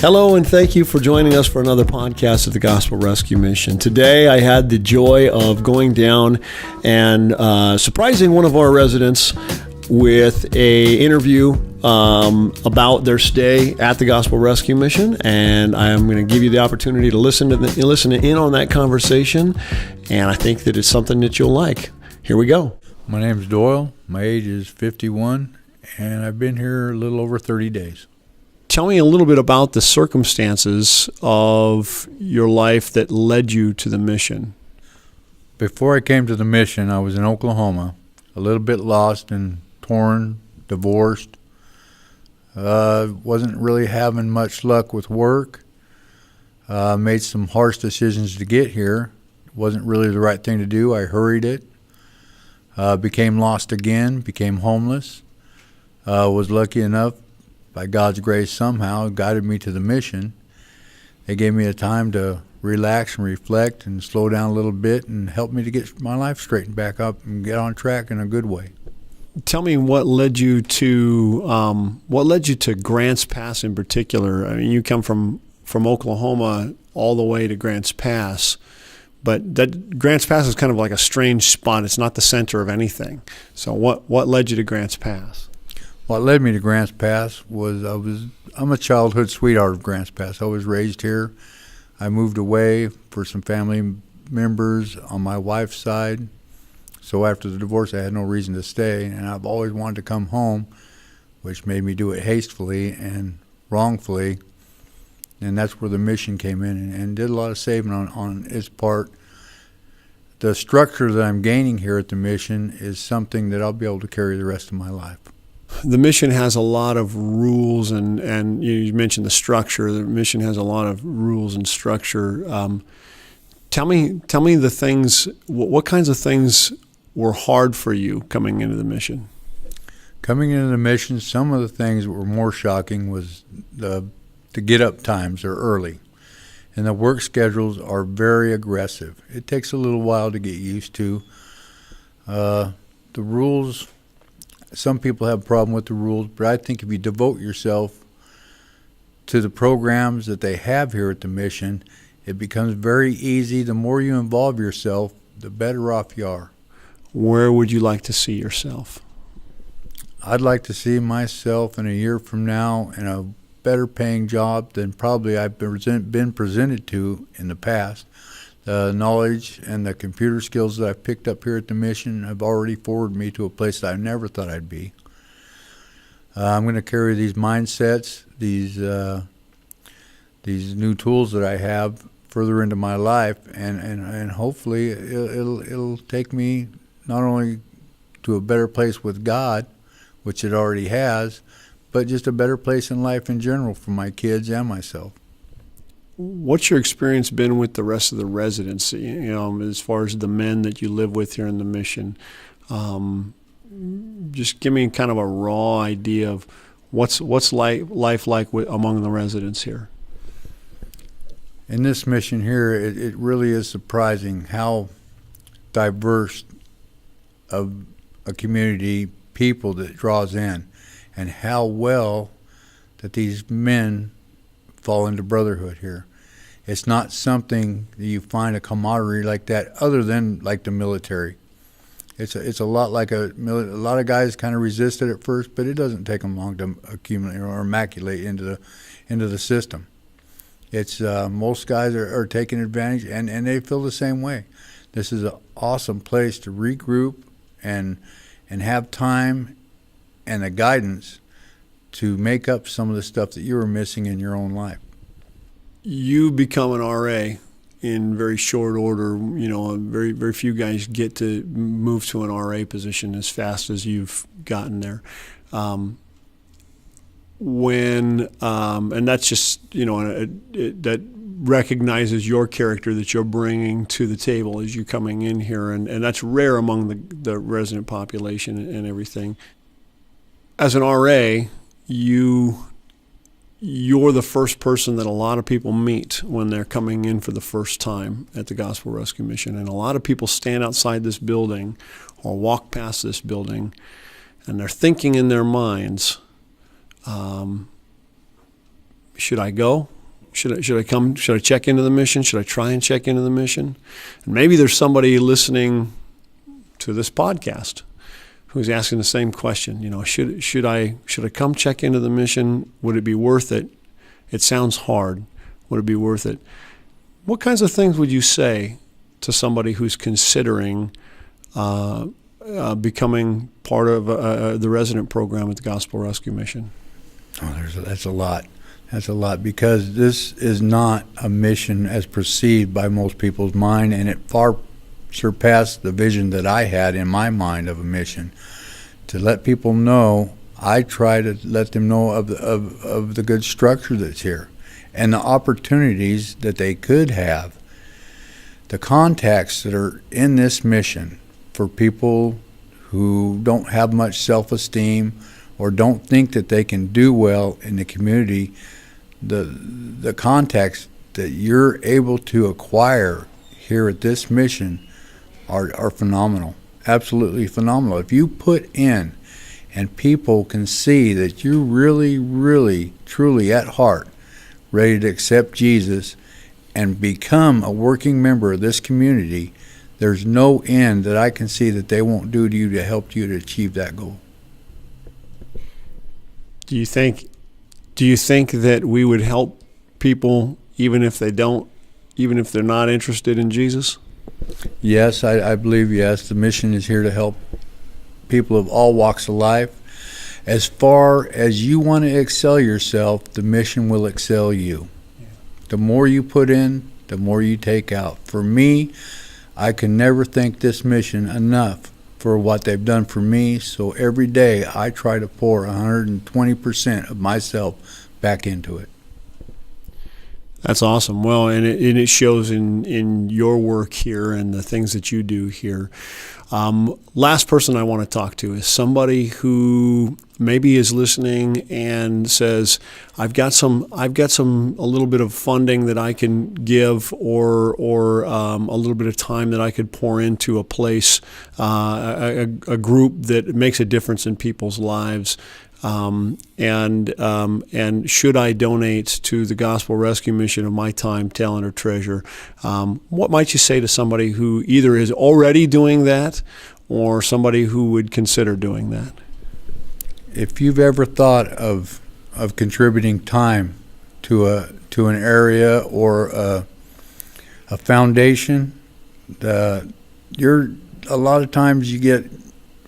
Hello, and thank you for joining us for another podcast of the Gospel Rescue Mission. Today, I had the joy of going down and surprising one of our residents with an interview about their stay at the Gospel Rescue Mission, and I'm going to give you the opportunity to listen in on that conversation, and I think that it's something that you'll like. Here we go. My name is Doyel. My age is 51, and I've been here a little over 30 days. Tell me a little bit about the circumstances of your life that led you to the mission. Before I came to the mission, I was in Oklahoma, a little bit lost and torn, divorced. Wasn't really having much luck with work. Made some harsh decisions to get here. Wasn't really the right thing to do. I hurried it. Became lost again, became homeless. Was lucky enough, by God's grace somehow, guided me to the mission. They gave me a time to relax and reflect and slow down a little bit and help me to get my life straightened back up and get on track in a good way. Tell me what led you to Grants Pass in particular. I mean, you come from Oklahoma all the way to Grants Pass, but that Grants Pass is kind of like a strange spot. It's not the center of anything. So what led you to Grants Pass? What led me to Grants Pass was I'm a childhood sweetheart of Grants Pass. I was raised here. I moved away for some family members on my wife's side. So after the divorce, I had no reason to stay, and I've always wanted to come home, which made me do it hastily and wrongfully. And that's where the mission came in and did a lot of saving on its part. The structure that I'm gaining here at the mission is something that I'll be able to carry the rest of my life. The mission has a lot of rules, and you mentioned the structure. The mission has a lot of rules and structure. Tell me the things. What kinds of things were hard for you coming into the mission? Coming into the mission, some of the things that were more shocking was the get-up times are early, and the work schedules are very aggressive. It takes a little while to get used to. The rules. Some people have a problem with the rules, but I think if you devote yourself to the programs that they have here at the mission, it becomes very easy. The more you involve yourself, the better off you are. Where would you like to see yourself? I'd like to see myself in a year from now in a better paying job than probably I've been presented to in the past. The knowledge and the computer skills that I've picked up here at the mission have already forwarded me to a place that I never thought I'd be. I'm going to carry these mindsets, these new tools that I have further into my life, and hopefully it'll take me not only to a better place with God, which it already has, but just a better place in life in general for my kids and myself. What's your experience been with the rest of the residency, as far as the men that you live with here in the mission? Just give me kind of a raw idea of what's life like among the residents here. In this mission here, it really is surprising how diverse of a community people that draws in, and how well that these men fall into brotherhood here. It's not something that you find a camaraderie like that other than like the military. It's a lot like a lot of guys kind of resist it at first, but it doesn't take them long to accumulate or immaculate into the system. It's most guys are taking advantage, and they feel the same way. This is an awesome place to regroup and have time and the guidance to make up some of the stuff that you were missing in your own life. You become an RA in very short order. Very, very few guys get to move to an RA position as fast as you've gotten there. And that's just, that recognizes your character that you're bringing to the table as you're coming in here. And that's rare among the resident population and everything. As an RA, you're the first person that a lot of people meet when they're coming in for the first time at the Gospel Rescue Mission. And a lot of people stand outside this building or walk past this building, and they're thinking in their minds, should I go? Should I come? Should I check into the mission? Should I try and check into the mission? And maybe there's somebody listening to this podcast who's asking the same question. Should I come check into the mission? Would it be worth it? It sounds hard. Would it be worth it? What kinds of things would you say to somebody who's considering becoming part of the resident program at the Gospel Rescue Mission? Oh, that's a lot. That's a lot, because this is not a mission as perceived by most people's mind, and it far surpassed the vision that I had in my mind of a mission. To let people know, I try to let them know of the good structure that's here and the opportunities that they could have, the contacts that are in this mission for people who don't have much self-esteem or don't think that they can do well in the community. The contacts that you're able to acquire here at this mission are phenomenal, absolutely phenomenal. If you put in and people can see that you're really, really, truly at heart ready to accept Jesus and become a working member of this community, there's no end that I can see that they won't do to you to help you to achieve that goal. Do you think that we would help people even if they're not interested in Jesus? Yes, I believe yes. The mission is here to help people of all walks of life. As far as you want to excel yourself, the mission will excel you. Yeah. The more you put in, the more you take out. For me, I can never thank this mission enough for what they've done for me. So every day I try to pour 120% of myself back into it. That's awesome. Well, and it shows in your work here and the things that you do here. Last person I want to talk to is somebody who maybe is listening and says, I've got a little bit of funding that I can give, or a little bit of time that I could pour into a place, a group that makes a difference in people's lives. And should I donate to the Gospel Rescue Mission of my time, talent, or treasure? What might you say to somebody who either is already doing that or somebody who would consider doing that? If you've ever thought of contributing time to an area or a foundation, you're a lot of times you get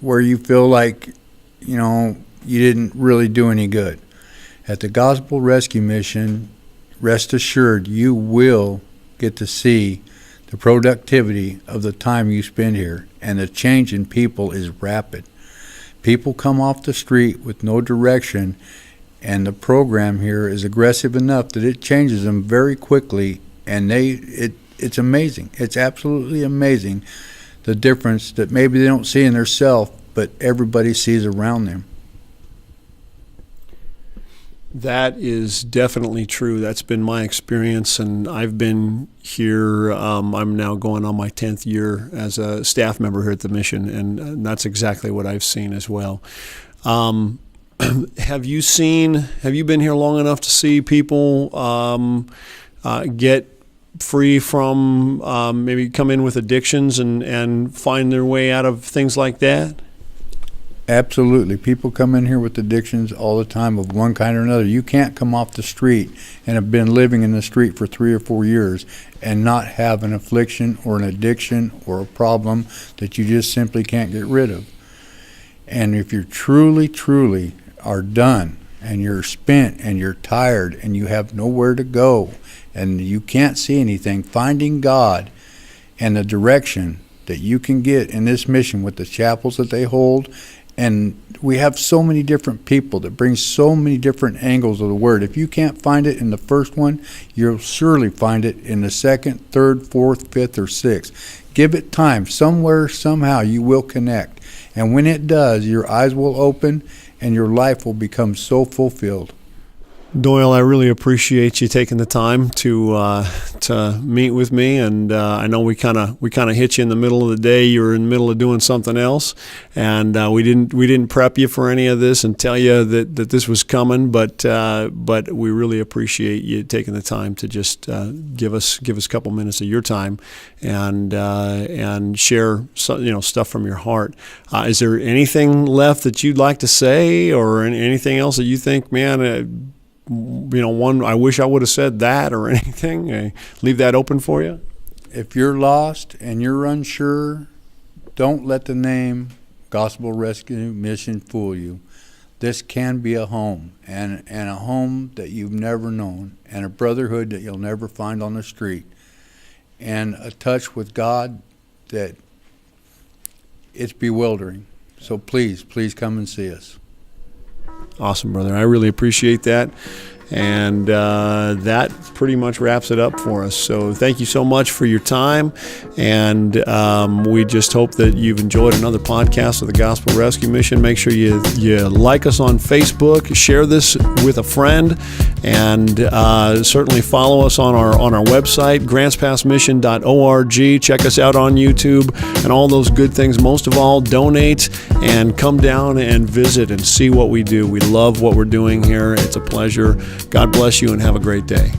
where you feel like, you didn't really do any good. At the Gospel Rescue Mission, rest assured you will get to see the productivity of the time you spend here, and the change in people is rapid. People come off the street with no direction, and the program here is aggressive enough that it changes them very quickly, and it's amazing. It's absolutely amazing the difference that maybe they don't see in themselves, but everybody sees around them. That is definitely true. That's been my experience, and I've been here. I'm now going on my 10th year as a staff member here at the mission, and that's exactly what I've seen as well. Have you been here long enough to see people get free from maybe come in with addictions and find their way out of things like that? Absolutely. People come in here with addictions all the time of one kind or another. You can't come off the street and have been living in the street for 3 or 4 years and not have an affliction or an addiction or a problem that you just simply can't get rid of. And if you're truly, truly are done and you're spent and you're tired and you have nowhere to go and you can't see anything, finding God and the direction that you can get in this mission with the chapels that they hold. And we have so many different people that bring so many different angles of the word. If you can't find it in the first one, you'll surely find it in the second, third, fourth, fifth, or sixth. Give it time. Somewhere, somehow, you will connect. And when it does, your eyes will open and your life will become so fulfilled. Doyle, I really appreciate you taking the time to meet with me, and I know we kind of hit you in the middle of the day. You were in the middle of doing something else, and we didn't prep you for any of this and tell you that this was coming. But we really appreciate you taking the time to just give us a couple minutes of your time and share stuff from your heart. Is there anything left that you'd like to say, or anything else that you think, man? I wish I would have said that or anything. Leave that open for you. If you're lost and you're unsure, don't let the name Gospel Rescue Mission fool you. This can be a home, and a home that you've never known, and a brotherhood that you'll never find on the street, and a touch with God that it's bewildering. So please come and see us. Awesome, brother. I really appreciate that. And that pretty much wraps it up for us. So thank you so much for your time. And we just hope that you've enjoyed another podcast of the Gospel Rescue Mission. Make sure you like us on Facebook, share this with a friend, and certainly follow us on our website, grantspassmission.org. Check us out on YouTube and all those good things. Most of all, donate and come down and visit and see what we do. We love what we're doing here. It's a pleasure. God bless you and have a great day.